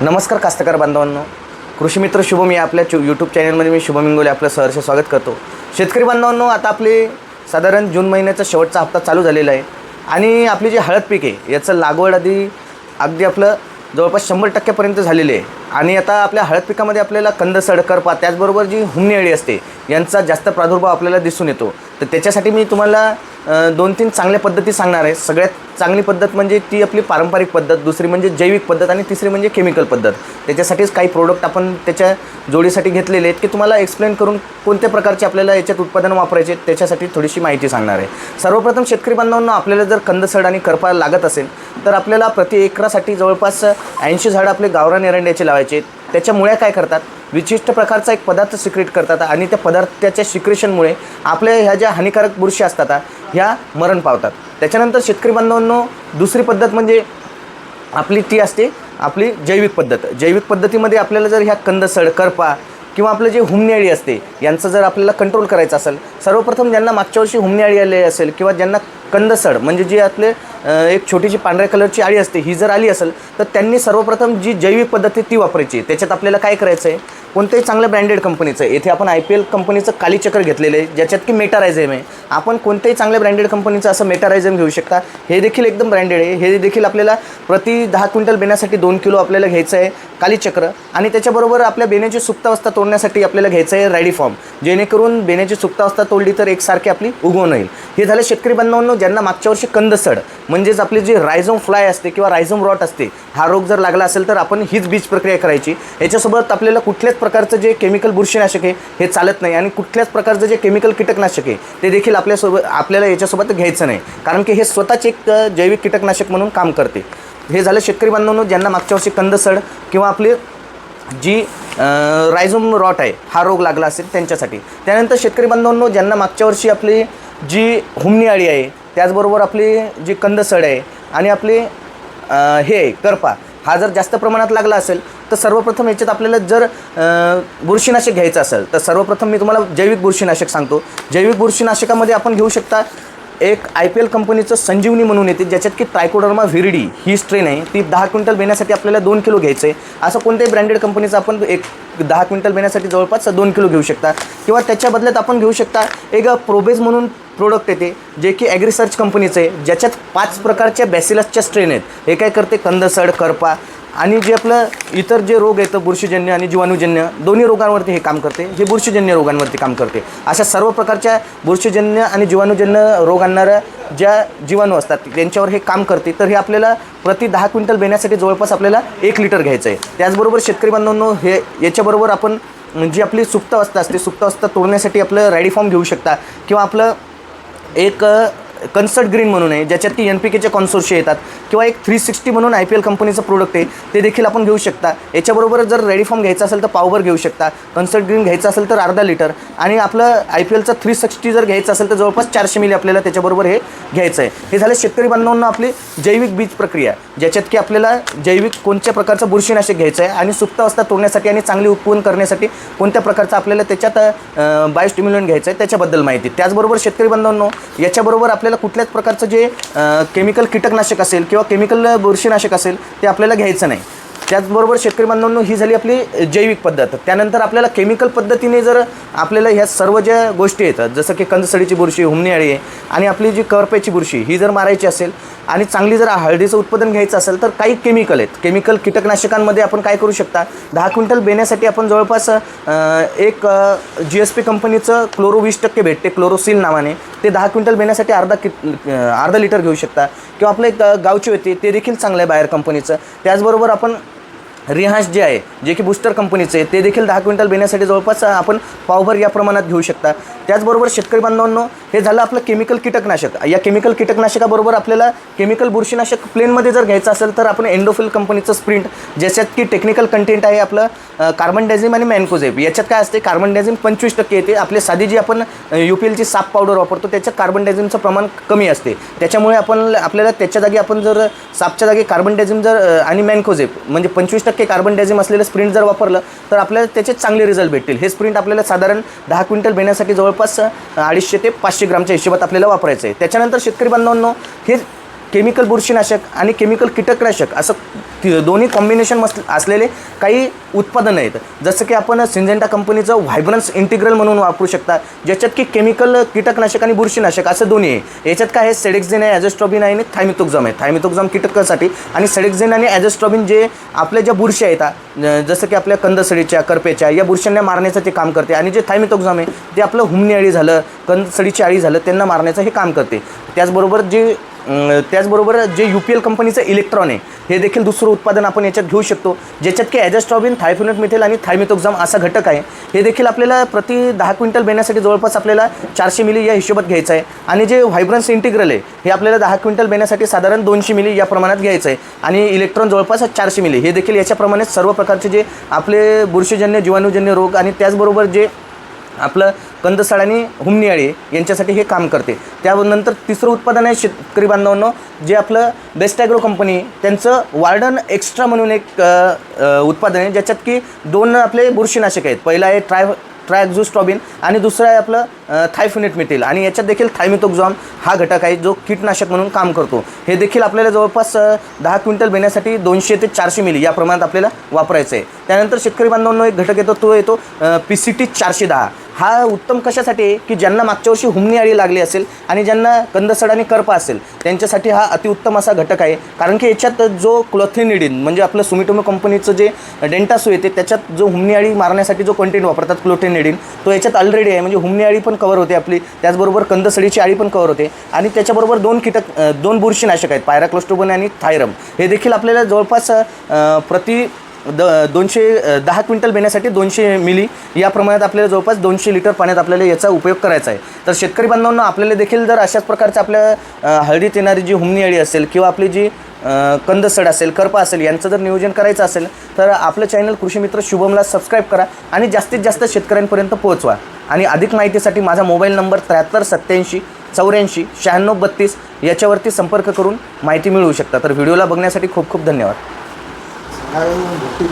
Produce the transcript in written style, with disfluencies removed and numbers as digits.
नमस्कार कास्तकार बांधवांनो, कृषी मित्र शुभम या आपल्या यूट्यूब चॅनलमध्ये मी शुभम इंगोले आपलं सहर्ष स्वागत करतो. शेतकरी बांधवांनो, आता आपले साधारण जून महिन्याचा शेवटचा हप्ता चालू झालेला आहे आणि आपली जी हळद पीक आहे याचं लागवड अगदी आपलं जवळपास 100% झालेली आहे. आणि आता आपल्या हळद पिकामध्ये आपल्याला कंदसड, करपा त्याचबरोबर जी हुमणी अळी असते यांचा जास्त प्रादुर्भाव आपल्याला दिसून येतो. तर त्याच्यासाठी मी तुम्हाला 2-3 चांगल्या पद्धती सांगणार आहे. सगळ्यात चांगली पद्धत म्हणजे ती आपली पारंपरिक पद्धत, दुसरी म्हणजे जैविक पद्धत आणि तिसरी म्हणजे केमिकल पद्धत. त्याच्यासाठीच काही प्रोडक्ट आपण त्याच्या जोडीसाठी घेतलेले आहेत की तुम्हाला एक्सप्लेन करून कोणत्या प्रकारचे आपल्याला याच्यात उत्पादन वापरायचे त्याच्यासाठी थोडीशी माहिती सांगणार आहे. सर्वप्रथम शेतकरी बांधवांना आपल्याला जर कंदसड आणि करपा लागत असेल तर आपल्याला प्रति एकरासाठी जवळपास 80 झाडं आपले गावरान एरंड्याचे लावायचे. त्याच्या मुळ्या काय करतात, विशिष्ट प्रकारचा एक पदार्थ सिक्रेट करतात आणि त्या पदार्थाच्या सिक्रेशनमुळे आपल्या ह्या ज्या हानिकारक बुरशी असतात ह्या मरण पावतात. त्याच्यानंतर शेतकरी बांधवांनो, दुसरी पद्धत म्हणजे आपली ती असते आपली जैविक पद्धत. जैविक पद्धतीमध्ये आपल्याला जर ह्या कंदसड, करपा किंवा आपलं जे हुमणी अळी असते यांचं जर आपल्याला कंट्रोल करायचं असेल, सर्वप्रथम ज्यांना मागच्या वर्षी हुमणी अळी आली असेल किंवा ज्यांना कंदसड म्हणजे जी आपले एक छोटीशी पांढऱ्या कलरची अळी असते ही जर आली असेल तर त्यांनी सर्वप्रथम जी जैविक पद्धती ती वापरायची. त्याच्यात आपल्याला काय करायचं आहे, कोणत्याही चांगल्या ब्रँडेड कंपनीचं, येथे आपण IPL कंपनीचं कालीचक्र घेतलेलं आहे ज्याच्यात की मेटारायझम आहे. आपण कोणत्याही चांगल्या ब्रँडेड कंपनीचं असं मेटारायझम घेऊ शकता. हे देखील एकदम ब्रँडेड आहे. हे देखील आपल्याला प्रति 10 क्विंटल बेण्यासाठी 2 किलो आपल्याला घ्यायचं आहे कालीचक्र. आणि त्याच्याबरोबर आपल्या बेण्याची सुप्तावस्था तोडण्यासाठी आपल्याला घ्यायचं आहे रॅडीफॉर्म, जेणेकरून बेण्याची सुप्तावस्था तोडली तर एकसारखी आपली उगवण होईल. हे झालं शेतकरी बांधवांनो ज्यांना मागच्या वर्षी कंदसड म्हणजेच आपली जी रायझोम फ्लाय असते किंवा रायझोम रॉट असते हा रोग जर लागला असेल तर आपण हीच बीज प्रक्रिया करायची. याच्यासोबत आपल्याला कुठल्याच प्रकारचं जे केमिकल बुरशीनाशक आहे हे चालत नाही आणि कुठल्याच प्रकारचं जे केमिकल कीटकनाशक आहे ते देखील आपल्याला याच्यासोबत घ्यायचं नाही, कारण की हे स्वतःच एक जैविक कीटकनाशक म्हणून काम करते. हे झालं शेतकरी बांधवांनो ज्यांना मागच्या वर्षी कंदसड किंवा आपली जी रायझोम रॉट आहे हा रोग लागला असेल त्यांच्यासाठी. त्यानंतर शेतकरी बांधवांनो ज्यांना मागच्या वर्षी आपली जी हुमणी अळी आहे, त्याचबरोबर आपली जी कंदसड आहे आणि आपली हे करपा हा जर जास्त प्रमाणात लागला असेल तर सर्वप्रथम याच्यात आपल्याला जर बुरशीनाशक घ्यायचं असेल तर सर्वप्रथम मी तुम्हाला जैविक बुरशीनाशक सांगतो. जैविक बुरशीनाशकामध्ये आपण घेऊ शकता एक IPL कंपनीचं संजीवनी म्हणून येते ज्याच्यात की ट्रायकोडर्मा व्हिरिडी ही स्ट्रेन आहे. ती 10 क्विंटल बेण्यासाठी आपल्याला 2 किलो घ्यायचं आहे. असं कोणत्याही ब्रँडेड कंपनीचं आपण 10 क्विंटल बेण्यासाठी जवळपास 2 किलो घेऊ शकता. किंवा त्याच्या बदल्यात आपण घेऊ शकता एक प्रोबेज म्हणून प्रोडक्ट येते जे की ॲग्रिसर्च कंपनीचं आहे, ज्याच्यात 5 प्रकारच्या बॅसिलसच्या स्ट्रेन आहेत. हे काय करते, कंदसड, करपा आणि जे आपलं इतर जे रोग आहेत बुरशीजन्य आणि जीवाणूजन्य दोन्ही रोगांवरती हे काम करते. हे बुरशीजन्य रोगांवरती काम करते. अशा सर्व प्रकारच्या बुरशीजन्य आणि जीवाणूजन्य रोग आणणाऱ्या ज्या जीवाणू असतात त्यांच्यावर हे काम करते. तर हे आपल्याला प्रति 10 क्विंटल बेण्यासाठी जवळपास आपल्याला 1 लिटर घ्यायचं आहे. त्याचबरोबर शेतकरी बांधवांनो हे याच्याबरोबर आपण जी आपली सुप्तावस्था असते सुप्तावस्था तोडण्यासाठी आपलं रॅडीफॉर्म घेऊ शकता किंवा आपलं एक कन्सर्ट ग्रीन म्हणून आहे ज्याच्यात की NPKचे कॉन्सोर्शिया येतात किंवा एक 360 म्हणून IPL कंपनीचं प्रोडक्ट आहे ते देखील आपण घेऊ शकता. याच्याबरोबर जर रॅडीफॉर्म घ्यायचा असेल तर पावभर घेऊ शकता, कन्सर्ट ग्रीन घ्यायचं असेल तर अर्धा लिटर आणि आपलं IPLचं 360 जर घ्यायचं असेल तर जवळपास 400 मिली आपल्याला त्याच्याबरोबर हे घ्यायचं आहे. हे झालं शेतकरी बांधवांना आपली जैविक बीज प्रक्रिया ज्याच्यात की आपल्याला जैविक कोणत्या प्रकारचं बुरशीनाशक घ्यायचं आहे आणि सुप्तावस्था तोडण्यासाठी आणि चांगली उत्पन्न करण्यासाठी कोणत्या प्रकारचं आपल्याला त्याच्यात बायोस्टिम्युलंट घ्यायचं आहे त्याच्याबद्दल माहिती. त्याचबरोबर शेतकरी बांधवांनो याच्याबरोबर आपल्याला कुठल्याच प्रकारचं जे केमिकल कीटकनाशक असेल किंवा केमिकल बुरशीनाशक असेल ते आपल्याला घ्यायचं नाही. त्याचबरोबर शेतकरी बांधवांनो ही झाली आपली जैविक पद्धत. त्यानंतर आपल्याला केमिकल पद्धतीने जर आपल्याला ह्या सर्व ज्या गोष्टी येतात जसं की कंदसडीची बुरशी, हुमणी अळी आहे आणि आपली जी करप्याची बुरशी ही जर मारायची असेल आणि चांगली जर हळदीचं उत्पादन घ्यायचं असेल तर काही केमिकल आहेत. केमिकल कीटकनाशकांमध्ये आपण काय करू शकता, 10 क्विंटल बेण्यासाठी आपण जवळपास एक GSP कंपनीचं क्लोरो 20% भेटते क्लोरोसिल नावाने. ते 10 क्विंटल बेण्यासाठी अर्धा लिटर घेऊ शकता. किंवा आपलं एक गावची होती ते देखील चांगलं आहे बाहेर कंपनीचं. त्याचबरोबर आपण रिहास जे आहे जे की बूस्टर कंपनीचे आहे ते देखील 10 क्विंटल बेण्यासाठी जवळपास आपण पावभर या प्रमाणात घेऊ शकता. त्याचबरोबर शेतकरी बांधवांनो हे झालं आपलं केमिकल कीटकनाशक. या केमिकल कीटकनाशकाबरोबर आपल्याला केमिकल बुरशीनाशक प्लेनमध्ये जर घ्यायचं असेल तर आपण एंडोफिल कंपनीचं स्प्रिंट ज्याच्यात की टेक्निकल कंटेंट आहे आपलं कार्बन डायझिम आणि मॅन्कोझेब. याच्यात काय असते, कार्बन डायझिम 25% येते. आपली साधी जी आपण UPLची साप पावडर वापरतो त्याच्यात कार्बन डायझिमचं प्रमाण कमी असते. त्याच्यामुळे आपल्याला त्याच्या जागी आपण जर सापच्या जागी कार्बन डायझिम जर आणि मॅन्कोझेब म्हणजे 25% कार्बन डायझिम असलेलं स्प्रिंट जर वापरलं तर आपल्याला त्याचे चांगले रिझल्ट भेटतील. हे स्प्रिंट आपल्याला साधारण 10 क्विंटल बेण्यासाठी जवळपास 250 ते 500 ग्रामच्या हिशोबात आपल्याला वापरायचं आहे. त्याच्यानंतर शेतकरी बांधवांनो हे केमिकल बुरशीनाशक आणि केमिकल कीटकनाशक असं दोन्ही कॉम्बिनेशन असलेले काही उत्पादनं आहेत. जसं की आपण सिंजेंटा कंपनीचं व्हायब्रन्स इंटिग्रल म्हणून वापरू शकता, ज्याच्यात की केमिकल कीटकनाशक आणि बुरशीनाशक असं दोन्ही आहे. याच्यात काय आहे, सेडेक्झिन आहे, ॲझोस्ट्रॉबिन आहे आणि थायमिथोक्झाम आहे. थायमिथोक्झाम कीटकासाठी आणि सेडेक्झिन आणि ॲझोस्ट्रॉबिन जे आपल्या ज्या बुरशी आहेत जसं की आपल्या कंदसडीच्या, करपेच्या या बुरशांना मारण्याचं ते काम करते. आणि जे थायमिथोक्झाम आहे ते आपलं हुमणी अळी झालं, कंदसडीची अळी झालं त्यांना मारण्याचं हे काम करते. त्याचबरोबर जे UPL कंपनीचं इलेक्ट्रॉन आहे हे देखील दुसरं उत्पादन आपण याच्यात घेऊ शकतो, ज्याच्यात की ॲझोस्ट्रॉबिन, थायफोनेट मिथेल आणि थायमिथोक्झाम असा घटक आहे. हे देखील आपल्याला प्रति 10 क्विंटल बेण्यासाठी जवळपास आपल्याला 400 मिली या हिशोबात घ्यायचं आहे. आणि जे व्हायब्रन्स इंटिग्रल आहे हे आपल्याला 10 क्विंटल बेण्यासाठी साधारण 200 मिली या प्रमाणात घ्यायचं आहे. आणि इलेक्ट्रॉन जवळपास 400 मिली. हे देखील याच्याप्रमाणे सर्व प्रकारचे जे आपले बुरशीजन्य, जीवाणूजन्य रोग आणि त्याचबरोबर जे आपलं कंदसाड आणि हुमणी अळी यांच्यासाठी हे काम करते. त्यानंतर तिसरं उत्पादन आहे शेतकरी बांधवांनो, जे आपलं बेस्ट ॲग्रो कंपनी त्यांचं वार्डन एक्स्ट्रा म्हणून एक उत्पादन आहे, ज्याच्यात की 2 आपले बुरशीनाशक आहेत. पहिलं आहे ट्रायझोस्ट्रॉबिन आणि दुसरं आहे आपलं थायफोनेट मिथेल. आणि याच्यात देखील थायमिथोक्झाम हा घटक आहे जो कीटनाशक म्हणून काम करतो. हे देखील आपल्याला जवळपास 10 क्विंटल बेण्यासाठी 200 ते 400 मिली या प्रमाणात आपल्याला वापरायचं आहे. त्यानंतर शेतकरी बांधवांनो एक घटक येतो, तो येतो PCT 410. हा उत्तम कशासाठी आहे की ज्यांना मागच्या वर्षी हुमणी अळी लागली असेल आणि ज्यांना कंदसड आणि करपा असेल त्यांच्यासाठी हा अतिउत्तम असा घटक आहे. कारण की याच्यात जो क्लोथिनिडीन म्हणजे आपलं सुमिटोमो कंपनीचं जे डेंटासू येते त्याच्यात जो हुमणी अळी मारण्यासाठी जो कंटेंट वापरतात क्लोथिनिडीन, तो याच्यात ऑलरेडी आहे. म्हणजे हुमणी अळी पण कव्हर होते आपली, त्याचबरोबर कंदसडीची अळी पण कव्हर होते. आणि त्याच्याबरोबर 2 बुरशीनाशक आहेत, पायराक्लोस्ट्रोबिन आणि थायरम. हे देखील आपल्याला जवळपास प्रति 10 क्विंटल बेण्यासाठी 200 मिली या प्रमाणात आपल्याला जवळपास 200 लिटर पाण्यात आपल्याला याचा उपयोग करायचा आहे. तर शेतकरी बांधवांना आपल्याला देखील जर अशाच प्रकारचं आपल्या हळदीत येणारी जी हुमणी अळी असेल किंवा आपली जी कंदसड असेल, करपा असेल यांचं जर नियोजन करायचं असेल तर आपलं चॅनल कृषी मित्र शुभमला सबस्क्राईब करा आणि जास्तीत जास्त शेतकऱ्यांपर्यंत पोहोचवा. आणि अधिक माहितीसाठी माझा मोबाईल नंबर 73 87 84 96 32 याच्यावरती संपर्क करून माहिती मिळवू शकता. तर व्हिडिओला बघण्यासाठी खूप खूप धन्यवाद. भट्टी